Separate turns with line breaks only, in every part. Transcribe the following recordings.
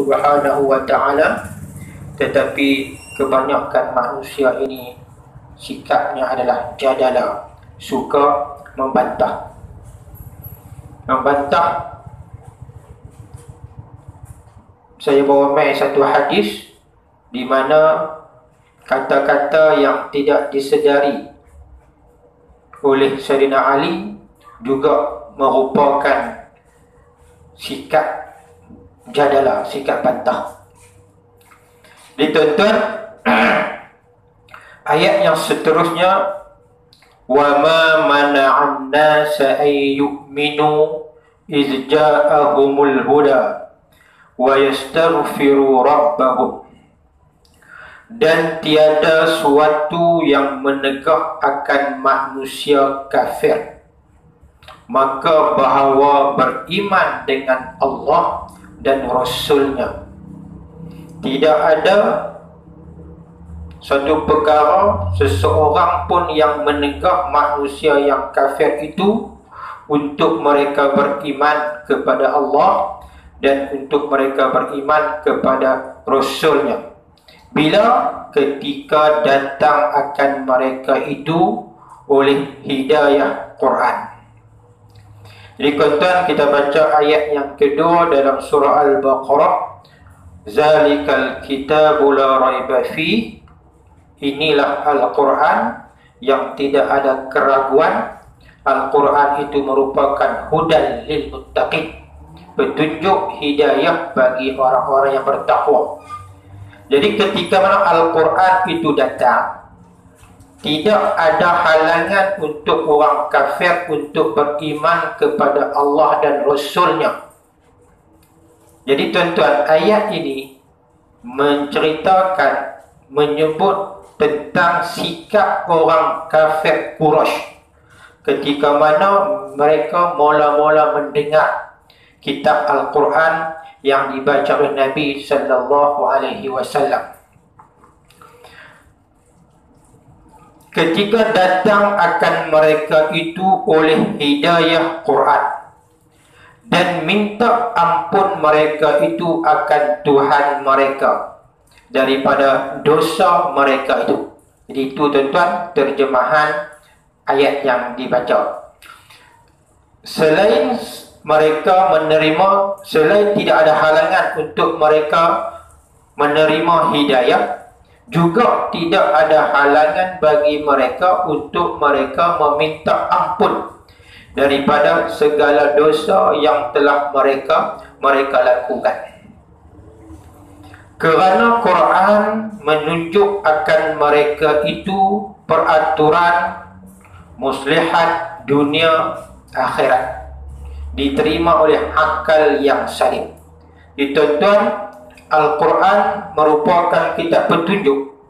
Subhanahu wa ta'ala, tetapi kebanyakan manusia ini sikapnya adalah jadala, suka membantah. Saya bawa mai satu hadis di mana kata-kata yang tidak disedari oleh Sayyidina Ali juga merupakan sikap jadala, sikap bantah. Ditonton ayat yang seterusnya, wa ma mana'an nasa ay yu'minu iz ja'ahumul huda wa yastaghfiru rabbahum. Dan tiada suatu yang menegak akan manusia kafir maka bahawa beriman dengan Allah dan Rasulnya. Tidak ada satu perkara seseorang pun yang menegak manusia yang kafir itu untuk mereka beriman kepada Allah dan untuk mereka beriman kepada Rasulnya, bila ketika datang akan mereka itu oleh hidayah Quran. Jadi tuan-tuan, kita baca ayat yang kedua dalam surah Al-Baqarah. Zalikal kitabu la raiba fi. Inilah Al-Quran yang tidak ada keraguan. Al-Quran itu merupakan hudan lil muttaqin, petunjuk hidayah bagi orang-orang yang bertakwa. Jadi ketika mana Al-Quran itu datang, tidak ada halangan untuk orang kafir untuk beriman kepada Allah dan Rasulnya. Jadi tuan-tuan, ayat ini menceritakan, menyebut tentang sikap orang kafir Quraisy ketika mana mereka mula-mula mendengar kitab Al-Quran yang dibaca oleh Nabi sallallahu alaihi wasallam. Ketika datang akan mereka itu oleh hidayah Quran dan minta ampun mereka itu akan Tuhan mereka daripada dosa mereka itu. Jadi itu tuan-tuan terjemahan ayat yang dibaca. Selain mereka menerima, selain tidak ada halangan untuk mereka menerima hidayah, juga tidak ada halangan bagi mereka untuk mereka meminta ampun daripada segala dosa yang telah mereka lakukan. Kerana Quran menunjuk akan mereka itu peraturan muslihat dunia akhirat, diterima oleh akal yang salim. Tuan-tuan, Al-Quran merupakan kitab petunjuk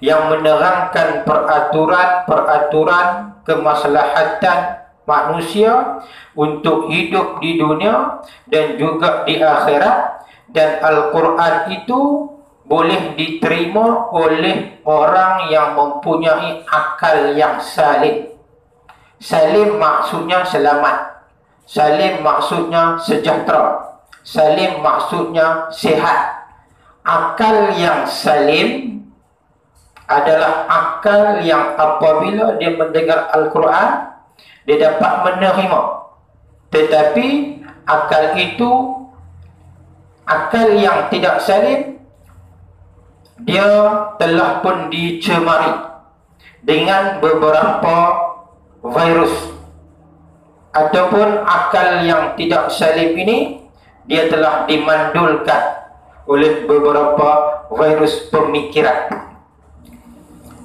yang menerangkan peraturan-peraturan kemaslahatan manusia untuk hidup di dunia dan juga di akhirat. Dan Al-Quran itu boleh diterima oleh orang yang mempunyai akal yang salim. Salim maksudnya selamat, salim maksudnya sejahtera, salim maksudnya sihat. Akal yang salim adalah akal yang apabila dia mendengar Al-Quran, dia dapat menerima. Tetapi akal itu, akal yang tidak salim, dia telah pun dicemari dengan beberapa virus. Ataupun akal yang tidak salim ini, dia telah dimandulkan oleh beberapa virus pemikiran.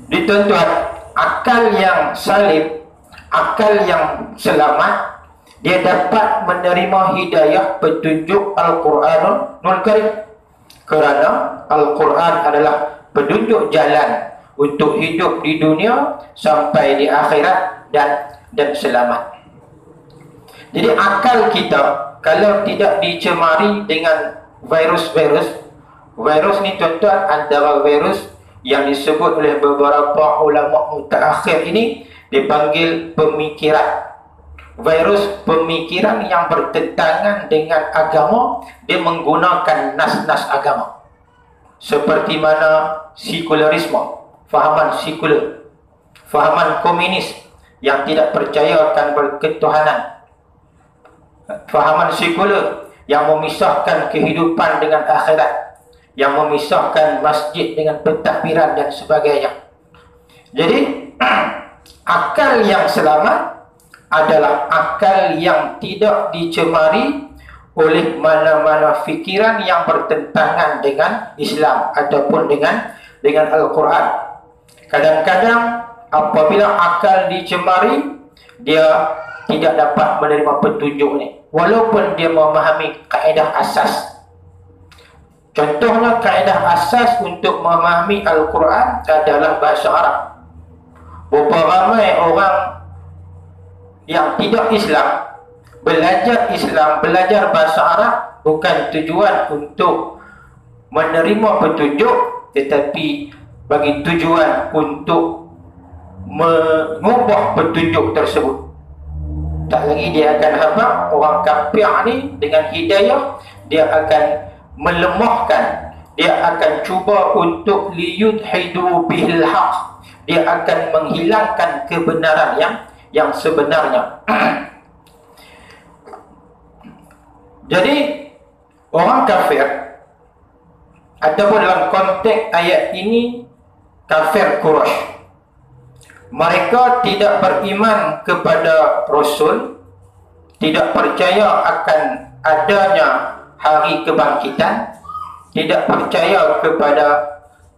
Tuan-tuan, akal yang salim, akal yang selamat, dia dapat menerima hidayah petunjuk Al-Quranul Karim. Kerana Al-Quran adalah petunjuk jalan untuk hidup di dunia sampai di akhirat dan selamat. Jadi akal kita kalau tidak dicemari dengan virus ni tuan-tuan, antara virus yang disebut oleh beberapa ulama mutaakhir ini dipanggil pemikiran. virus pemikiran yang bertentangan dengan agama, dia menggunakan nas-nas agama. Seperti mana sekularisme, fahaman sekular, fahaman komunis yang tidak percaya akan berketuhanan, fahaman sekular yang memisahkan kehidupan dengan akhirat, yang memisahkan masjid dengan pentadbiran dan sebagainya. Jadi akal yang selamat adalah akal yang tidak dicemari oleh mana-mana fikiran yang bertentangan dengan Islam ataupun dengan Al-Quran. Kadang-kadang apabila akal dicemari, dia tidak dapat menerima petunjuk ni, walaupun dia memahami kaedah asas. Contohnya, kaedah asas untuk memahami Al-Quran adalah bahasa Arab. Berapa ramai orang yang tidak Islam belajar bahasa Arab bukan tujuan untuk menerima petunjuk, tetapi bagi tujuan untuk mengubah petunjuk tersebut. Tak lagi dia akan habaq orang kafir ni dengan hidayah, dia akan melemahkan, dia akan cuba untuk liyudhidu bihil haq, dia akan menghilangkan kebenaran yang sebenarnya. Jadi orang kafir, ataupun dalam konteks ayat ini kafir Quraisy, mereka tidak beriman kepada Rasul, tidak percaya akan adanya hari kebangkitan, tidak percaya kepada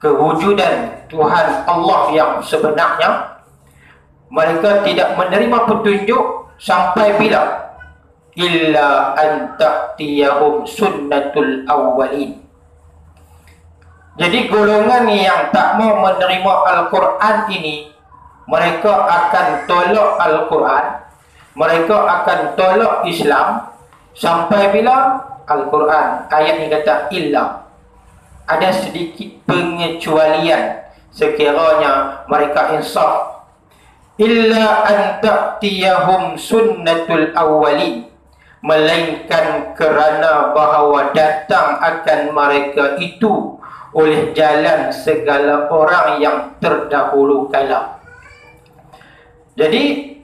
kewujudan Tuhan Allah yang sebenarnya. Mereka tidak menerima petunjuk sampai bila? Illa an ta'tiyahum sunnatul awwalin. Jadi golongan yang tak mau menerima Al-Quran ini, mereka akan tolak Al-Quran, mereka akan tolak Islam sampai bila? Al-Quran ayat ni kata illa. Ada sedikit pengecualian sekiranya mereka insaf. Illa an ta'tiyahum sunnatul awwalin, melainkan kerana bahawa datang akan mereka itu oleh jalan segala orang yang terdahulu kala. Jadi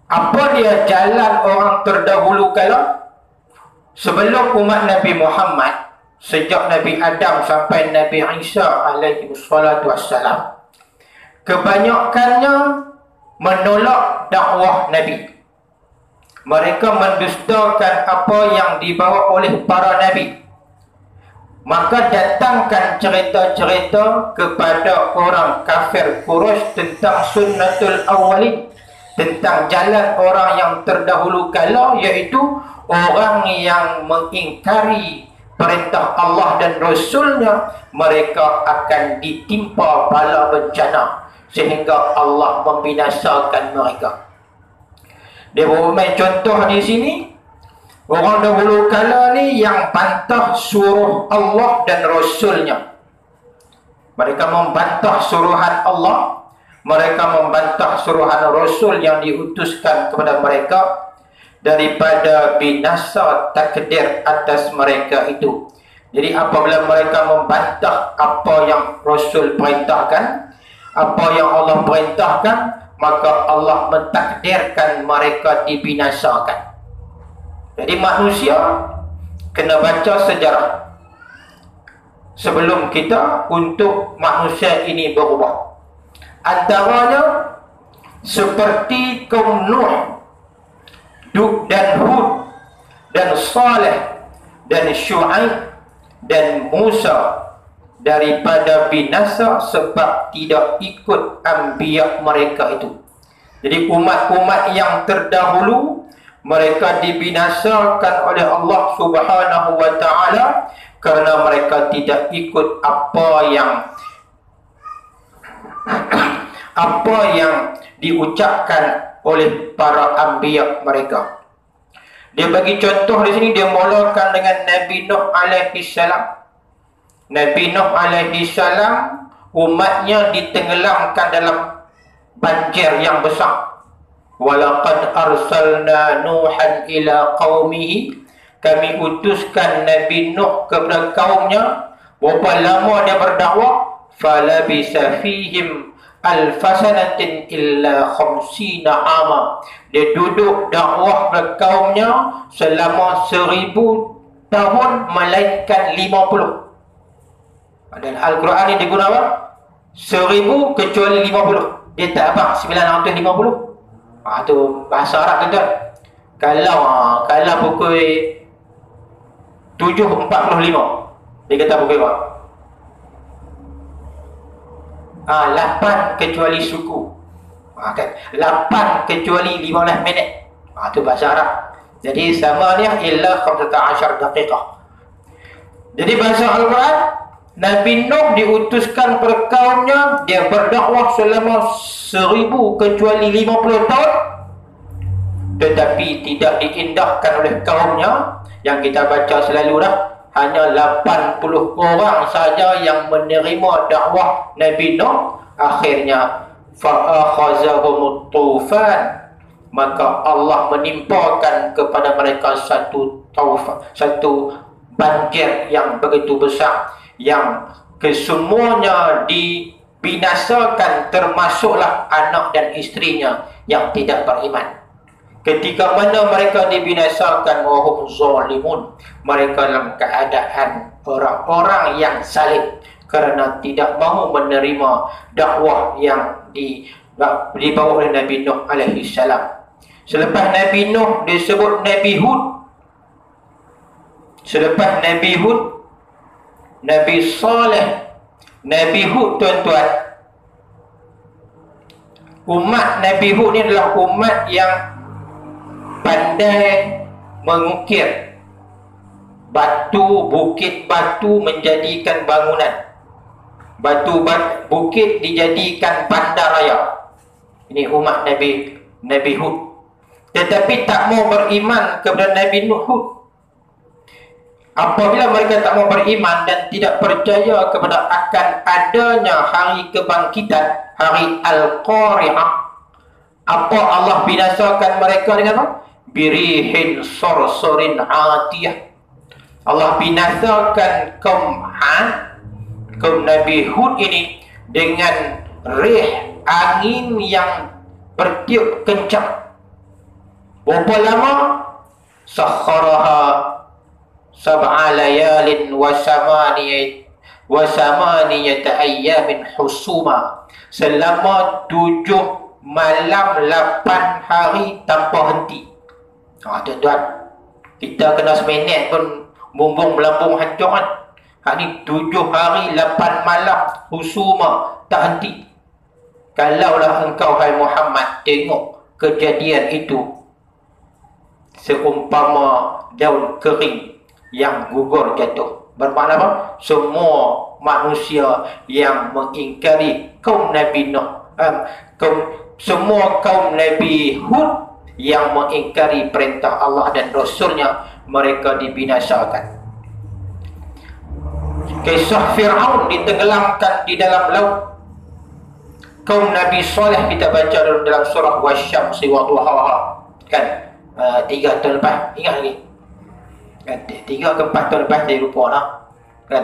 apa dia jalan orang terdahulu kala? Sebelum umat Nabi Muhammad, sejak Nabi Adam sampai Nabi Isa alaihi wassalatu wassalam, kebanyakannya menolak dakwah Nabi. Mereka mendustakan apa yang dibawa oleh para Nabi. Maka datangkan cerita-cerita kepada orang kafir Quraisy tentang sunnatul awwalin, tentang jalan orang yang terdahulu kala, iaitu orang yang mengingkari perintah Allah dan Rasulnya, mereka akan ditimpa bala bencana sehingga Allah membinasakan mereka. Dia bermain contoh di sini. Orang dahulu kala ni yang bantah suruh Allah dan Rasulnya. Mereka membantah suruhan Allah, mereka membantah suruhan Rasul yang diutuskan kepada mereka, daripada binasa takdir atas mereka itu. Jadi apabila mereka membantah apa yang Rasul perintahkan, apa yang Allah perintahkan, maka Allah mentakdirkan mereka dibinasakan. Jadi manusia kena baca sejarah sebelum kita untuk manusia ini berubah. Antaranya seperti kaum Nuh dan Hud dan Saleh dan Syuaib dan Musa, daripada binasa sebab tidak ikut anbiya mereka itu. Jadi umat-umat yang terdahulu, mereka dibinasakan oleh Allah Subhanahu wa ta'ala kerana mereka tidak ikut apa yang diucapkan oleh para anbiya mereka. Dia bagi contoh di sini, dia mulakan dengan Nabi Nuh alaihi salam. Nabi Nuh alaihi salam, umatnya ditenggelamkan dalam banjir yang besar. Walaqad arsalna Nuhan ila qaumihi, kami utuskan Nabi Nuh kepada kaumnya. Berapa lama dia berdakwah? Falabisa fihim alfasanatin illa khamsina ama, dia duduk dakwah kepada kaumnya selama 1000 tahun melainkan 50. Dan Al-Quran ni diguna apa? 1000 kecuali 50. Dia tak apa 950. Tu bahasa Arab tuan-tuan. Kalau pukul 7.45 dia kata pukul berapa? 8 kecuali suku. Kan? 8 kecuali 15 minit. Tu bahasa Arab. Jadi sama dia illa 15 daqiqah. Jadi bahasa Al-Quran, Nabi Nuh diutuskan kepada kaumnya, dia berdakwah selama 1000 kecuali 50 tahun, tetapi tidak diindahkan oleh kaumnya. Yang kita baca selalu dah, hanya 80 orang saja yang menerima dakwah Nabi Nuh. Akhirnya fa'akhazahumut tufan, maka Allah menimpakan kepada mereka satu banjir yang begitu besar, yang kesemuanya dibinasakan, termasuklah anak dan istrinya yang tidak beriman. Ketika mana mereka dibinasakan, wahum zalimun, mereka dalam keadaan orang-orang yang zalim kerana tidak mahu menerima dakwah yang dibawa oleh Nabi Nuh alaihi salam. Selepas Nabi Nuh disebut Nabi Hud. Selepas Nabi Hud, Nabi Saleh. Nabi Hud, tuan-tuan, umat Nabi Hud ni adalah umat yang pandai mengukir bukit batu menjadikan bangunan. Bukit dijadikan bandaraya. Ini umat Nabi Hud. Tetapi tak mau beriman kepada Nabi Nuh. Apabila mereka tak mau beriman dan tidak percaya kepada akan adanya hari kebangkitan, hari Al-Qari'ah, apa Allah binasakan mereka dengan apa? Birihin sorsorin atiyah. Allah binasakan kaum Nabi Hud ini dengan rih angin yang bertiup kencang. Berapa lama? Sakharaha sab'a layalin wa samaniyata ayyamin husuma, selama 7 malam 8 hari tanpa henti. Tuan-tuan, kita kena seminit pun bumbung melambung hancur kan. Ni 7 hari 8 malam husuma, tak henti. Kalaulah engkau, hai Muhammad, tengok kejadian itu, seumpama daun kering yang gugur jatuh. Bermakna apa? Semua manusia yang mengingkari kaum Nabi Nuh, semua kaum Nabi Hud yang mengingkari perintah Allah dan Rasulnya, mereka dibinasakan. Kisah Fir'aun ditenggelamkan di dalam laut. Kaum Nabi Saleh kita baca dalam surah Wasyamsi wa duhaha, kan? 3 tahun lepas, ingat lagi? 3 ke 4 tahun lepas saya lupa lah, kan?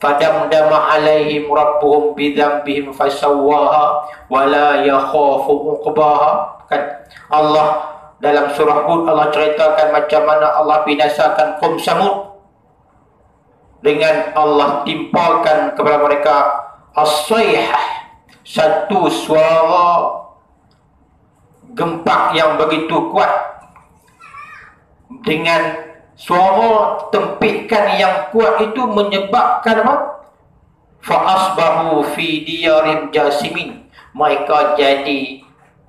Fadamdama alaihim rabbuhum bidzambihim fasawwaha wa la yakhafu uqbaha, kan? Allah dalam surah Hud, Allah ceritakan macam mana Allah binasakan kaum Samud dengan Allah timpakan kepada mereka as-sayhah, satu suara gempa yang begitu kuat, dengan suara tempikan yang kuat itu menyebabkan apa? Fa-asbahu fi diyarim jasimin, mereka jadi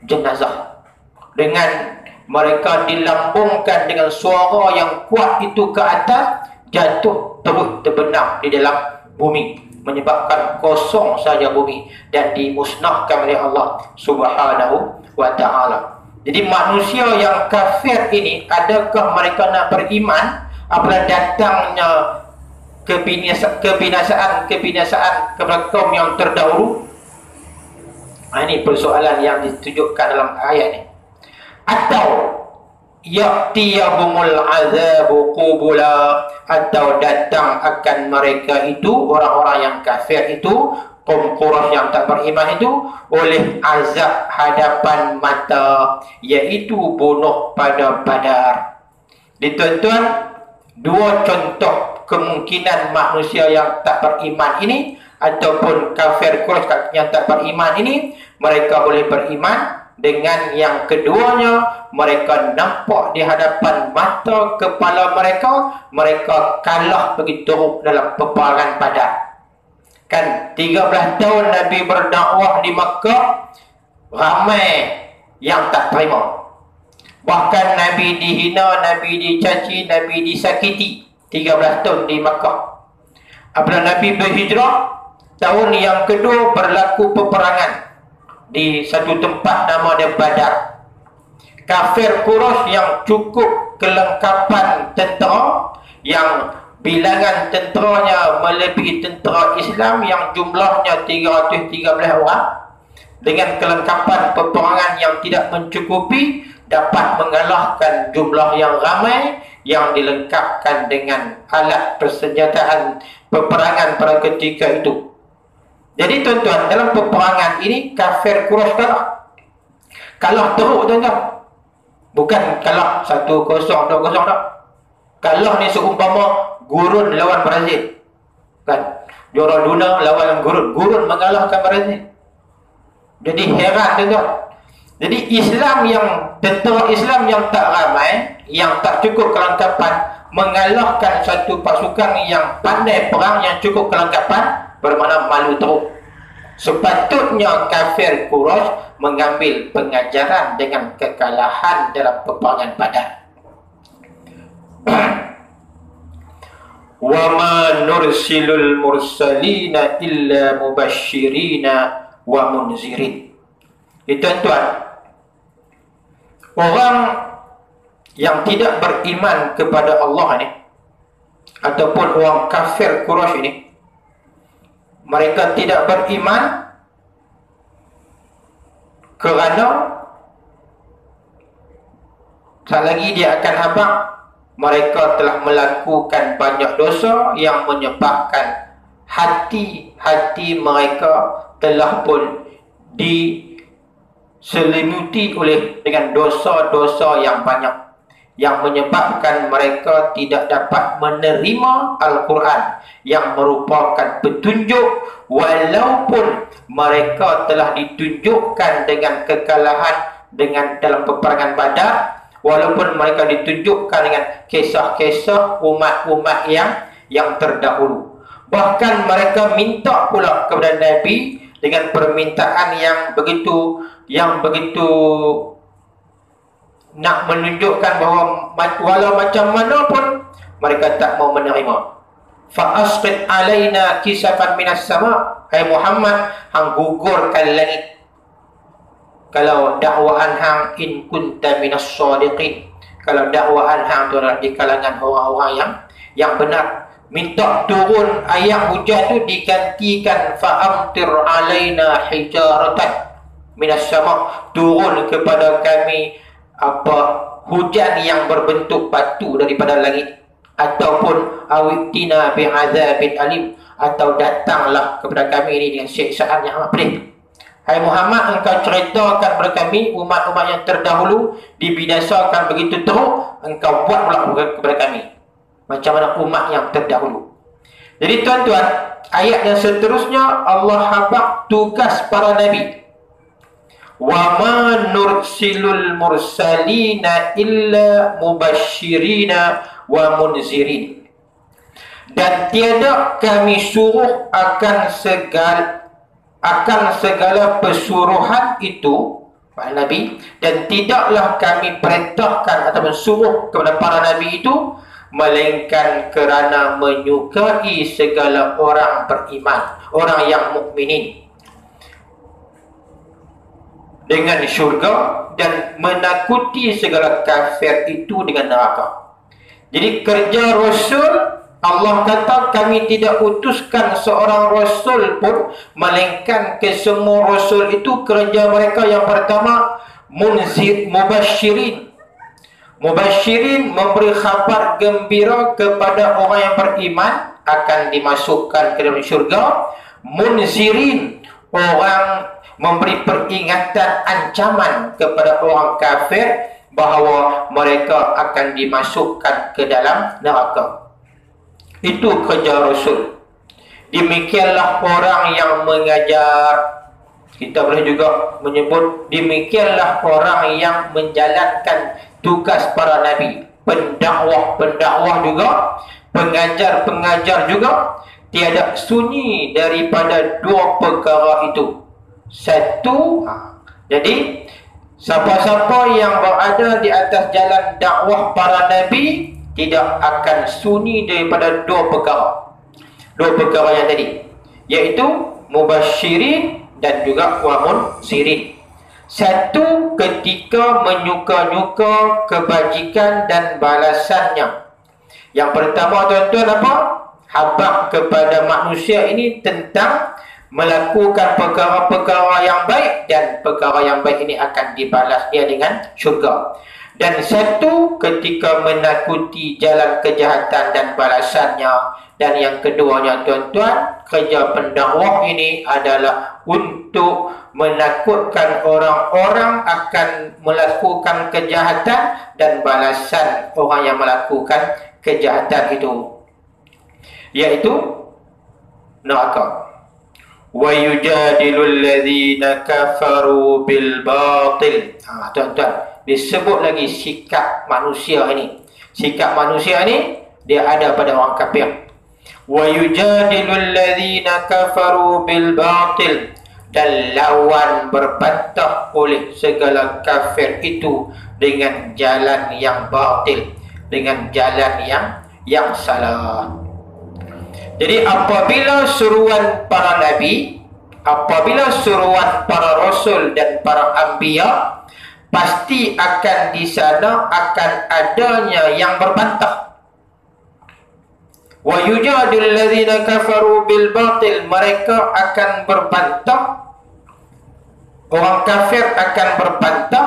jenazah. Dengan mereka dilambungkan dengan suara yang kuat itu ke atas, jatuh terus terbenam di dalam bumi, menyebabkan kosong saja bumi dan dimusnahkan oleh Allah Subhanahu wa ta'ala. Jadi manusia yang kafir ini, adakah mereka nak beriman apabila datangnya kebinasaan kepada kaum yang terdahulu? Ini persoalan yang ditunjukkan dalam ayat ini. atau ya'tiyahumul azabu qubula, atau datang akan mereka itu, orang-orang yang kafir itu, kaum Quraisy yang tak beriman itu, oleh azab hadapan mata, iaitu bunuh pada Badar. Tuan-tuan, dua contoh kemungkinan manusia yang tak beriman ini ataupun kafir Quraisy yang tak beriman ini, mereka boleh beriman dengan yang keduanya. Mereka nampak di hadapan mata kepala mereka, mereka kalah begitu teruk dalam peperangan Badar. Kan 13 tahun Nabi berdakwah di Makkah, ramai yang tak terima. Bahkan Nabi dihina, Nabi dicaci, Nabi disakiti 13 tahun di Makkah. Apabila Nabi berhijrah, tahun yang kedua berlaku peperangan di satu tempat nama dia Badar. Kafir Quraisy yang cukup kelengkapan tentera, yang bilangan tenteranya melebihi tentera Islam yang jumlahnya 313 orang, dengan kelengkapan peperangan yang tidak mencukupi, dapat mengalahkan jumlah yang ramai yang dilengkapkan dengan alat persenjataan peperangan pada ketika itu. Jadi tuan-tuan, dalam peperangan ini kafir Quraisy kalah. Kalah teruk tuan-tuan. Bukan kalah 1-0, 2-0 tak. Kalah ni seumpama gurun lawan Brazil. Kan? Juara dunia lawan gurun. Gurun mengalahkan Brazil. Jadi heran tuan-tuan. Jadi Islam yang, tentera Islam yang tak ramai, yang tak cukup kelengkapan, mengalahkan satu pasukan yang pandai perang, yang cukup kelengkapan, bermakna malu teruk. Sepatutnya kafir Quraisy mengambil pengajaran dengan kekalahan dalam peperangan Badar. Wa ma nursilul mursalina illa mubashshirina wa munzirin. Tuan-tuan, orang yang tidak beriman kepada Allah ni, ataupun orang kafir Quraisy ini, mereka tidak beriman kerana tak lagi dia akan habaq, mereka telah melakukan banyak dosa yang menyebabkan hati-hati mereka telah pun diselimuti oleh dengan dosa-dosa yang banyak, yang menyebabkan mereka tidak dapat menerima Al-Quran yang merupakan petunjuk, walaupun mereka telah ditunjukkan dengan kekalahan dengan dalam peperangan Badar, walaupun mereka ditunjukkan dengan kisah-kisah umat-umat yang terdahulu. Bahkan mereka minta pula kepada Nabi dengan permintaan yang begitu nak menunjukkan bahawa walau macam mana pun mereka tak mau menerima. Fa'asqit alaina kisafan minas sama. Hai Muhammad, hang gugurkan langit kalau dakwaan hang in kunta minas sadiqin. Kalau dakwaan hang tu adalah di kalangan orang-orang yang benar. Minta turun ayat hujan tu digantikan fa'amtir alaina hijaratan minas sama. Turun kepada kami hujan yang berbentuk batu daripada langit, ataupun awitina bi'adzabin alim, atau datanglah kepada kami ini dengan siksaan yang amat pedih. Hai Muhammad, engkau ceritakan kepada kami umat-umat yang terdahulu dibinasakan begitu teruk, engkau buat pula kepada kami macam mana umat yang terdahulu. Jadi tuan-tuan, ayat yang seterusnya Allah habaq tugas para nabi. Wa ma nursilul mursalina illa mubashshirina wa munzirin. Dan tiada kami suruh akan segala pesuruhan itu, para nabi, dan tidaklah kami perintahkan ataupun suruh kepada para nabi itu melainkan kerana menyukai segala orang beriman, orang yang mukminin, dengan syurga, dan menakuti segala kafir itu dengan neraka. Jadi kerja Rasul, Allah kata kami tidak utuskan seorang Rasul pun melainkan ke semua Rasul itu kerja mereka yang pertama Mubashirin. Mubashirin memberi khabar gembira kepada orang yang beriman akan dimasukkan ke dalam syurga. Munzirin, orang memberi peringatan ancaman kepada orang kafir bahawa mereka akan dimasukkan ke dalam neraka. Itu kerja Rasul. Demikianlah orang yang mengajar. Kita boleh juga menyebut demikianlah orang yang menjalankan tugas para nabi. Pendakwah juga, pengajar juga. Tiada sunyi daripada dua perkara itu. Satu, jadi siapa-siapa yang berada di atas jalan dakwah para nabi tidak akan sunyi daripada dua perkara. Dua perkara yang tadi, iaitu mubasyirin dan juga munzirin. Satu, ketika menyuka-nyuka kebajikan dan balasannya. Yang pertama tuan-tuan apa? Habaq kepada manusia ini tentang melakukan perkara-perkara yang baik, dan perkara yang baik ini akan dibalas dia dengan syurga. Dan satu, ketika menakuti jalan kejahatan dan balasannya. Dan yang keduanya tuan-tuan, kerja pendakwah ini adalah untuk menakutkan orang-orang akan melakukan kejahatan dan balasan orang yang melakukan kejahatan itu, iaitu neraka. Wa yujadilul ladzina kafaru bil batil. Tuan-tuan, disebut lagi sikap manusia ini. Sikap manusia ini dia ada pada orang kafir. Wa yujadilul ladzina kafaru bil batil, dan lawan berbantah oleh segala kafir itu dengan jalan yang batil, dengan jalan yang salah. Jadi apabila seruan para nabi, apabila seruan para rasul dan para anbiya, pasti akan di sana akan adanya yang berbantah. Wa yujadil ladzina kafaru bil batil, mereka akan berbantah. Orang kafir akan berbantah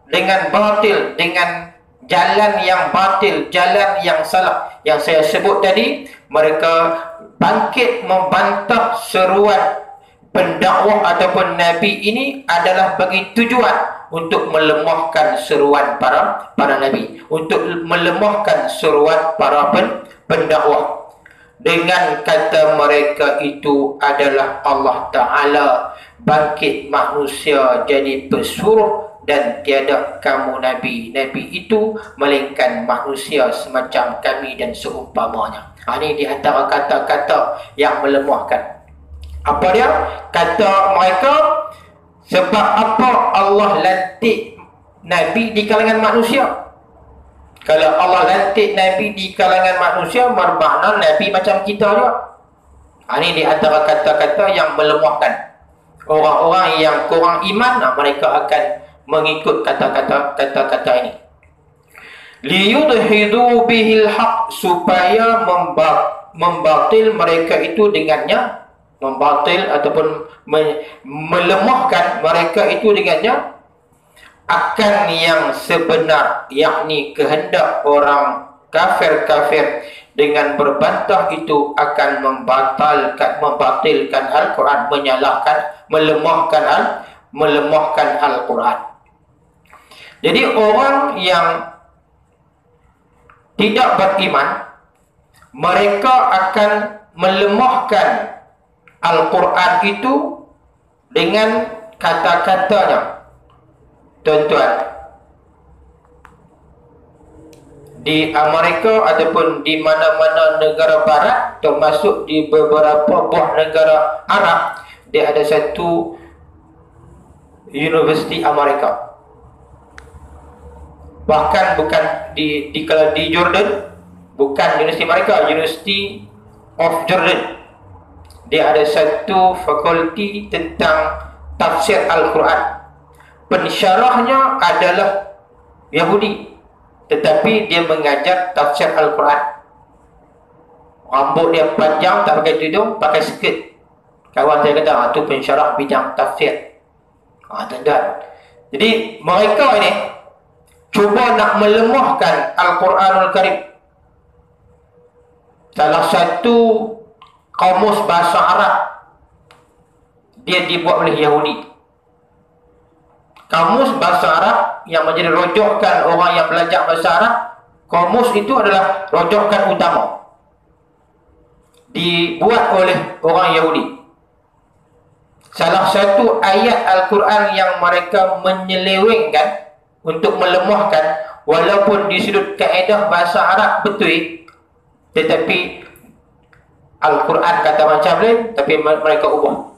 dengan batil, dengan jalan yang batil, jalan yang salah. Yang saya sebut tadi, mereka bangkit membantah seruan pendakwah ataupun nabi ini adalah bagi tujuan untuk melemahkan seruan para nabi, untuk melemahkan seruan para pendakwah. Dengan kata mereka itu adalah Allah Ta'ala bangkit manusia jadi pesuruh, dan tiada kamu nabi. Nabi itu melainkan manusia semacam kami dan seumpamanya. Ini di antara kata-kata yang melemahkan. Apa dia? Kata mereka, sebab apa Allah lantik nabi di kalangan manusia? Kalau Allah lantik nabi di kalangan manusia, bermakna nabi macam kita juga. Ini di antara kata-kata yang melemahkan. Orang-orang yang kurang iman, mereka akan mengikut kata-kata ini. Liyudhidu bihil haq, supaya membatil mereka itu dengannya, membatil ataupun melemahkan mereka itu dengannya akan yang sebenar, yakni kehendak orang kafir-kafir. Dengan berbantah itu akan membatalkan Al-Quran, menyalahkan, melemahkan Al-Quran. Jadi orang yang tidak beriman, mereka akan melemahkan Al-Quran itu dengan kata-katanya. Tuan-tuan, di Amerika ataupun di mana-mana negara barat, termasuk di beberapa buah negara Arab, dia ada satu universiti Amerika. Bahkan bukan kalau di Jordan, bukan universiti Amerika, University of Jordan. Dia ada satu fakulti tentang tafsir Al-Quran. Pensyarahnya adalah Yahudi, tetapi dia mengajar tafsir Al-Quran. Rambut dia panjang, tak pakai tudung, pakai skirt. Kawan saya kata, itu pensyarah bidang tafsir. Tuan-tuan, Jadi mereka ini cuba nak melemahkan Al-Quranul Karim. Salah satu kamus bahasa Arab dia dibuat oleh Yahudi. Kamus bahasa Arab yang menjadi rujukan orang yang belajar bahasa Arab, kamus itu adalah rujukan utama, dibuat oleh orang Yahudi. Salah satu ayat Al-Quran yang mereka menyelewengkan untuk melemahkan, walaupun di sudut kaedah bahasa Arab betul, tetapi Al-Quran kata macam lain, tapi mereka ubah.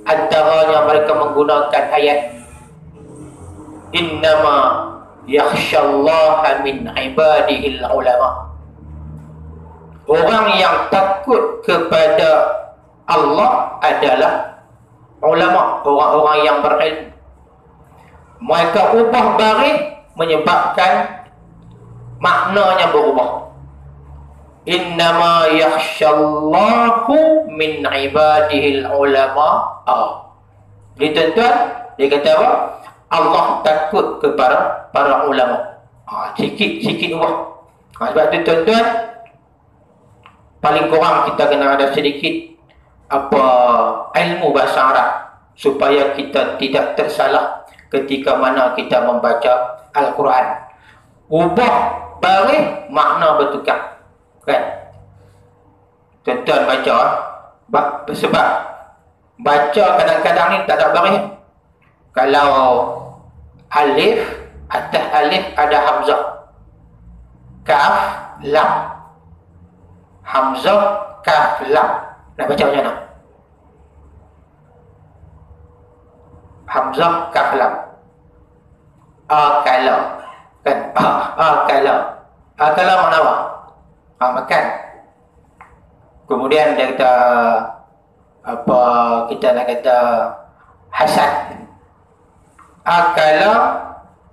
Antaranya mereka menggunakan ayat innama yakhshallaha min ibadihil ulama. Orang yang takut kepada Allah adalah ulama, orang-orang yang berilmu. Mereka ubah baris menyebabkan maknanya berubah. Innama yakhshallahu min ibadihil ulama. Jadi tuan-tuan, dia kata apa? Allah takut kepada para ulama. Sikit-sikit ubah. Sebab tu tuan-tuan, paling kurang kita kena ada sedikit ilmu bahasa Arab supaya kita tidak tersalah ketika mana kita membaca Al-Quran. Ubah baris makna bertukar, kan? Tuan-tuan baca, sebab baca kadang-kadang ni tak ada baris. Kalau alif, atas alif ada hamzah, kaf, lam, hamzah, kaf, lam. Nak baca macam mana? Hamzah, kaf, lam. Akala, kan? Akala. Akala makna apa? Makan. Kemudian dia kata apa, kita nak kata hasad. Akala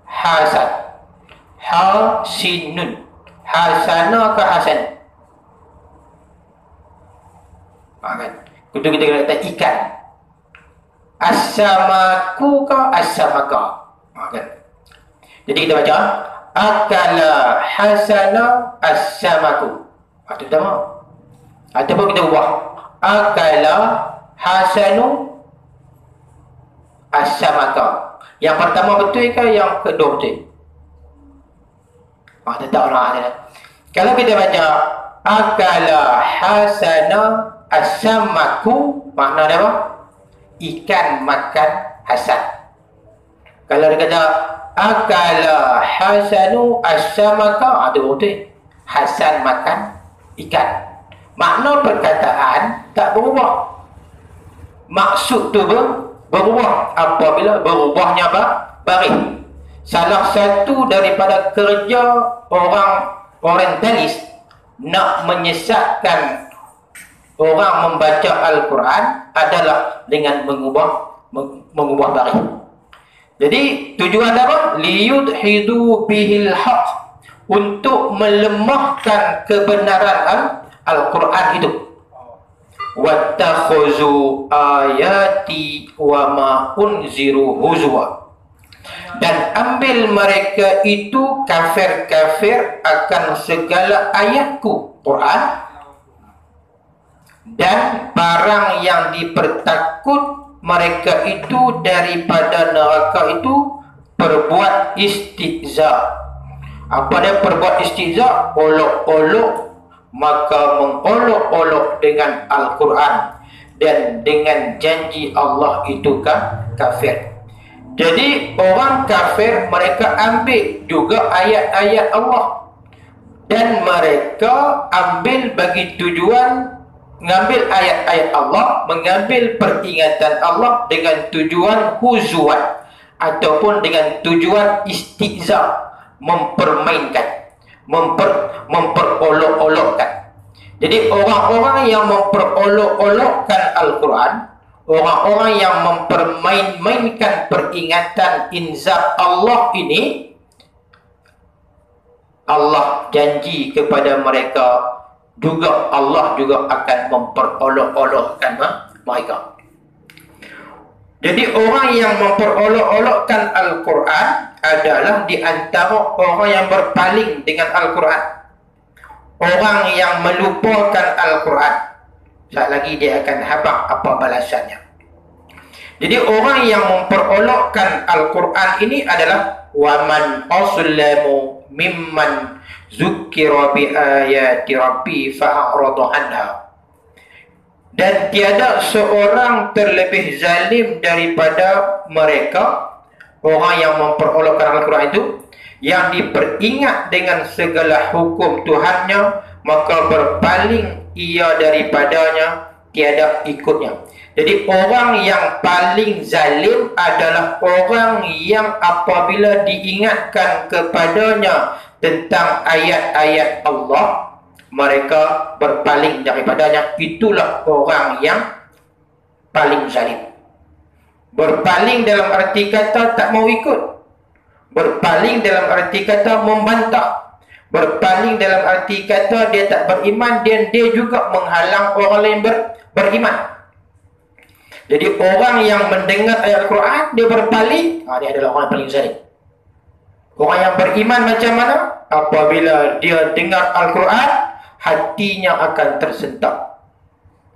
hasad. Hasinun. Hasana ke hasan? Kan? Itu kita kata ikan. As-samaku ke as-samaka? Kan? Jadi kita baca akala hasana as-samaku. Itu pertama. Ataupun kita ubah akala hasanu as-samaka. Yang pertama betul ke yang kedua betul? Tak tahu lah. Kalau kita baca akala hasana as-samaku, makna dia apa? Ikan makan hasan. Kalau dia kata akala hasanu as-samaka, ada betul. Hasan makan ikan. Makna perkataan tak berubah. Maksud tu berubah apabila berubahnya baris. Salah satu daripada kerja orang orientalis nak menyesatkan orang membaca Al-Quran adalah dengan mengubah baris. Jadi tujuan apa? Liyudhidu bihil haq, untuk melemahkan kebenaran Al-Quran itu. Wattakhuzu ayati wa ma unziru huzwa, dan ambil mereka itu kafir-kafir akan segala ayatku Quran, dan barang yang dipertakut mereka itu daripada neraka itu perbuat istihza. Apa dia perbuat istihza? Olok-olok, maka mengolok-olok dengan Al-Quran dan dengan janji Allah itu kafir. Jadi orang kafir mereka ambil juga ayat-ayat Allah, dan mereka ambil bagi tujuan mengambil ayat-ayat Allah, mengambil peringatan Allah dengan tujuan huzwan ataupun dengan tujuan istihza, mempermainkan, memperolok-olokkan. Jadi orang-orang yang memperolok-olokkan Al-Quran, orang-orang yang mempermain-mainkan peringatan inzar Allah ini, Allah janji kepada mereka juga, Allah juga akan memperolok-olokkan mereka. Jadi orang yang memperolok-olokkan Al-Quran adalah di antara orang yang berpaling dengan Al-Quran, orang yang melupakan Al-Quran. Sekejap lagi dia akan habaq apa balasannya. Jadi orang yang memperolokkan Al-Quran ini adalah waman aslamu mimman zukkira bi ayati rabbi fa'arada anha. Dan tiada seorang terlebih zalim daripada mereka, orang yang memperolokkan Al-Quran itu, yang diperingat dengan segala hukum Tuhannya, maka berpaling ia daripadanya, tiada ikutnya. Jadi orang yang paling zalim adalah orang yang apabila diingatkan kepadanya tentang ayat-ayat Allah, mereka berpaling daripadanya. Itulah orang yang paling zalim. Berpaling dalam arti kata tak mau ikut. Berpaling dalam arti kata membantah. Berpaling dalam arti kata dia tak beriman dan dia juga menghalang orang lain beriman. Jadi orang yang mendengar ayat Al-Quran, dia berpaling, dia adalah orang yang paling zalim. Orang yang beriman macam mana? Apabila dia dengar Al-Quran, hatinya akan tersentak.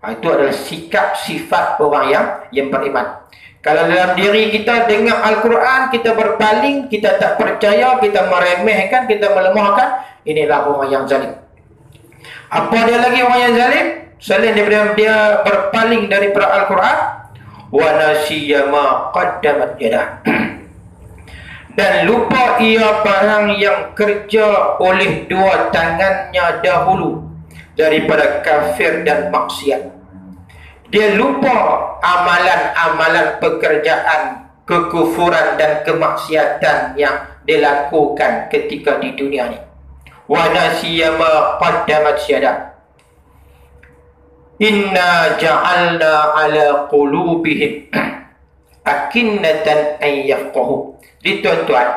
Itu adalah sikap sifat orang yang beriman. Kalau dalam diri kita dengar Al-Quran, kita berpaling, kita tak percaya, kita meremehkan, kita melemahkan, inilah orang yang zalim. Apa dia lagi orang yang zalim? Selain daripada dia berpaling daripada Al-Quran, wa nasiya ma qaddamat yadah. Dan lupa ia barang yang kerja oleh dua tangannya dahulu daripada kafir dan maksiat. Dia lupa amalan-amalan pekerjaan kekufuran dan kemaksiatan yang dilakukan ketika di dunia ni. Wa nasiya ma qaddamat yadah. Inna ja'alna ala qulubihim akinnatan an yafqahu. Jadi tuan-tuan,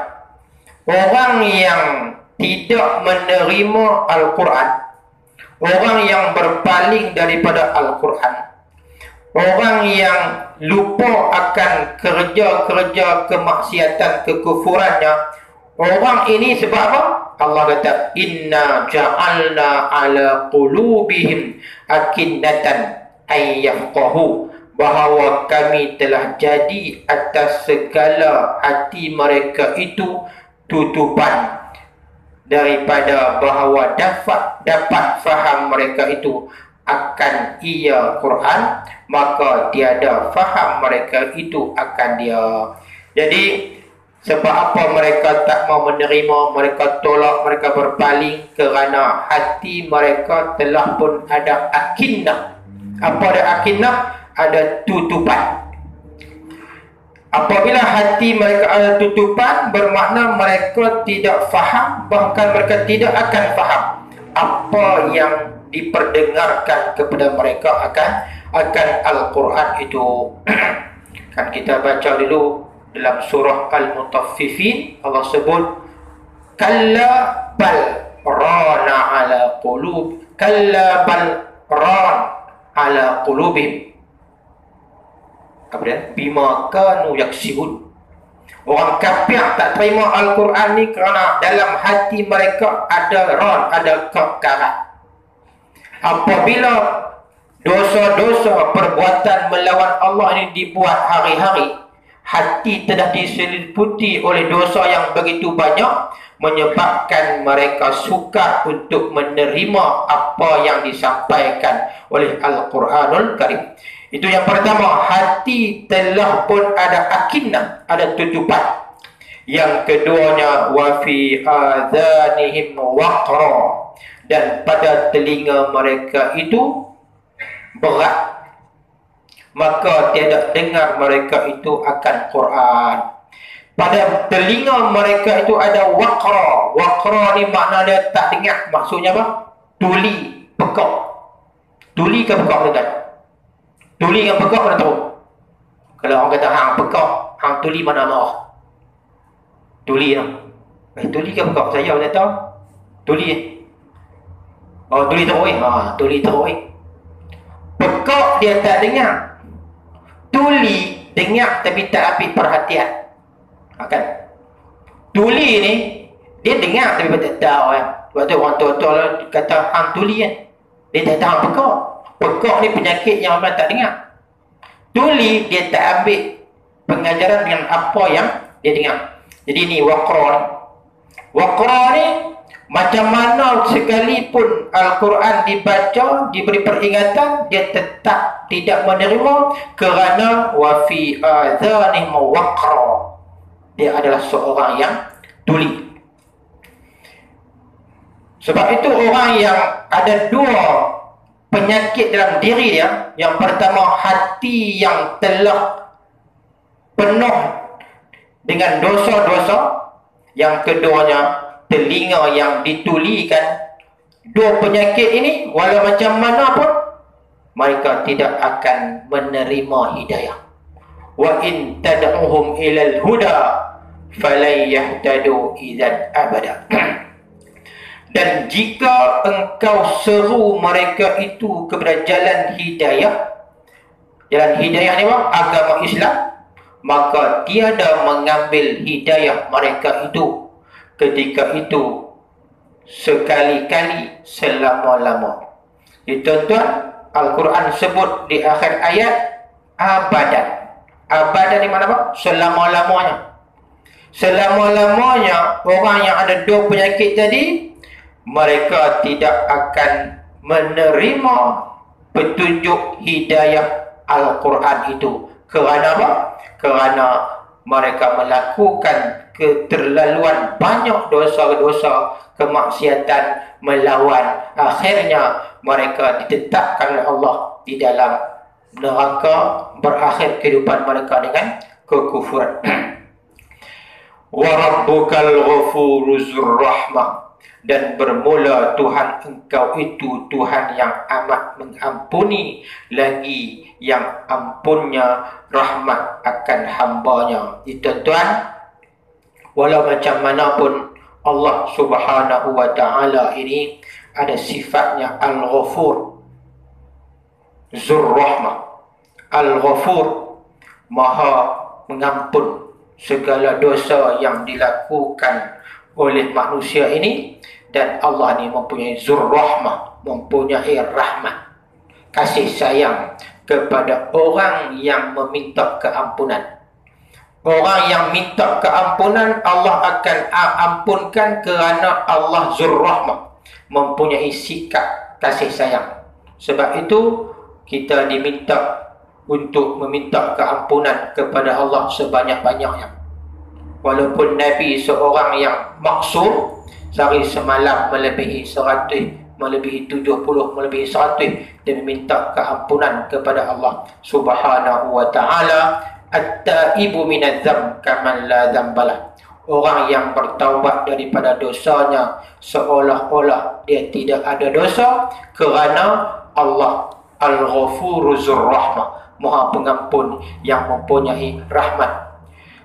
orang yang tidak menerima Al-Quran, orang yang berpaling daripada Al-Quran, orang yang lupa akan kerja-kerja kemaksiatan kekufurannya, orang ini sebab apa? Allah kata, inna ja'alna ala qulubihim akinnatan ay yafqahu, bahawa kami telah jadi atas segala hati mereka itu tutupan daripada bahawa dapat faham mereka itu akan ia Quran, maka tiada faham mereka itu akan dia. Jadi sebab apa mereka tak mau menerima, mereka tolak, mereka berpaling? Kerana hati mereka telah pun ada akinnah. Apa ada akinnah? Ada tutupan. Apabila hati mereka ada tutupan, bermakna mereka tidak faham, bahkan mereka tidak akan faham apa yang diperdengarkan kepada mereka akan Al-Quran itu. Kan kita baca dulu dalam surah Al-Mutaffifin, Allah sebut kalla bal rana ala qulub, kalla bal ran ala qulubihim, apa dia? Bima kanu yaksibun. Orang kafir tak terima Al-Quran ni kerana dalam hati mereka ada ran, ada kekarat. Apabila dosa-dosa perbuatan melawan Allah ini dibuat hari-hari, hati telah diseliputi oleh dosa yang begitu banyak, menyebabkan mereka sukar untuk menerima apa yang disampaikan oleh Al-Quranul Karim. Itu yang pertama, hati telah pun ada akinnah, ada tutupan. Yang keduanya, wa fi adhanihim waqra, dan pada telinga mereka itu berat, maka tiada dengar mereka itu akan Quran. Pada telinga mereka itu ada waqra. Waqra ni makna dia tak dengar. Maksudnya apa? Tuli, pekak. Tuli ke pekak tuan? Tuli dengan pekak mana tahu? Kalau orang kata hang pekak, hang tuli mana marah? Tuli lah. Tuli ke pekak? Saya tak tahu. Tuli. Oh, tuli teruk. Tuli teruk. Pekak dia tak dengar. Tuli dengar tapi tak ambil perhatian. Kan? Tuli ni dia dengar tapi tak tahu kan. Sebab tu orang tua-tua lah kata hang tuli kan. Dia tak tahu pekak. Pekak ni penyakit yang orang tak dengar. Tuli dia tak ambil pengajaran dengan apa yang dia dengar. Jadi ni waqra ni. Waqra ni macam mana sekalipun Al-Quran dibaca, diberi peringatan, dia tetap tidak menerima kerana wa fi adhanihim waqra. Dia adalah seorang yang tuli. Sebab itu orang yang ada dua penyakit dalam diri dia. Yang pertama, hati yang telah penuh dengan dosa-dosa. Yang keduanya, telinga yang ditulikan. Dua penyakit ini, walau macam mana pun, mereka tidak akan menerima hidayah. Wa in tad'uhum ilal huda falan yahtadu idzan abada. Dan jika engkau seru mereka itu kepada jalan hidayah, jalan hidayah ni apa? Agama Islam, maka tiada mengambil hidayah mereka itu ketika itu sekali-kali selama-lama. Tuan-tuan, Al-Quran sebut di akhir ayat abadan. Abadan ni mana apa? Selama-lamanya. Selama-lamanya orang yang ada dua penyakit tadi, mereka tidak akan menerima petunjuk hidayah Al-Quran itu. Kerana apa? Kerana mereka melakukan keterlaluan banyak dosa-dosa, kemaksiatan, melawan. Akhirnya mereka ditetapkan oleh Allah di dalam neraka, berakhir kehidupan mereka dengan kekufuran. Wa rabbukal ghafuru zur rahmah. Dan bermula Tuhan engkau itu Tuhan yang amat mengampuni, lagi yang ampunnya rahmat akan hambanya. Tuan-tuan, walau macam mana pun Allah Subhanahu wa ta'ala ini ada sifatnya Al-Ghafur Zur Rahmah. Al-Ghafur, maha mengampun segala dosa yang dilakukan oleh manusia ini. Dan Allah ni mempunyai Zur Rahmah, mempunyai rahmat, kasih sayang kepada orang yang meminta keampunan. Orang yang minta keampunan, Allah akan ampunkan kerana Allah Zur Rahmah, mempunyai sikap kasih sayang. Sebab itu kita diminta untuk meminta keampunan kepada Allah sebanyak-banyaknya. Walaupun Nabi seorang yang maksum, sehari semalam melebihi 100, melebihi 70, melebihi 100, dia meminta keampunan kepada Allah Subhanahu wa ta'ala. At-taibu minadz-dzamb kaman la dzambalah. Orang yang bertaubat daripada dosanya seolah-olah dia tidak ada dosa, kerana Allah Al-Ghafuru Zur Rahmah, Maha Pengampun yang mempunyai rahmat.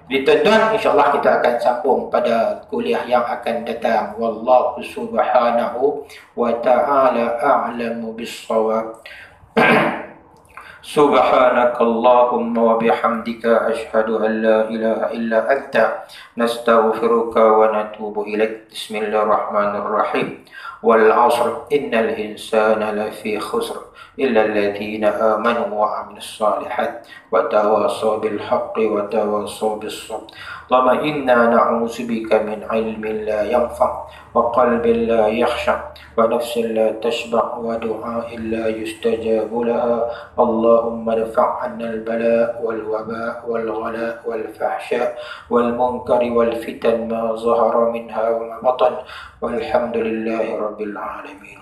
Jadi tuan-tuan, insyaAllah kita akan sambung pada kuliah yang akan datang. Wallahu subhanahu wa ta'ala a'lamu bis-shawab. Subhanakallahumma wa bihamdika ashhadu an la ilaha illa anta nastaghfiruka wa natubu ilaik. Bismillahirrahmanirrahim. Wal 'ashr innal insana lafi khusr illa alladhina amanu wa 'amilus shalihat wa tawassaw bil haqqi wa tawassaw bis sabr. Allahumma inna na'udzubika min 'ilmin la yanfa' wa qalbin la yakhsha wa nafsin la tashba' wa du'a'in la yustajabu laha. Allahumma dfa' 'anna al-bala' wal waba' wal ghala' wal fahsha' wal munkari wal fitan ma zahara minha wa ma batan. Walhamdulillahi rabbil alamin.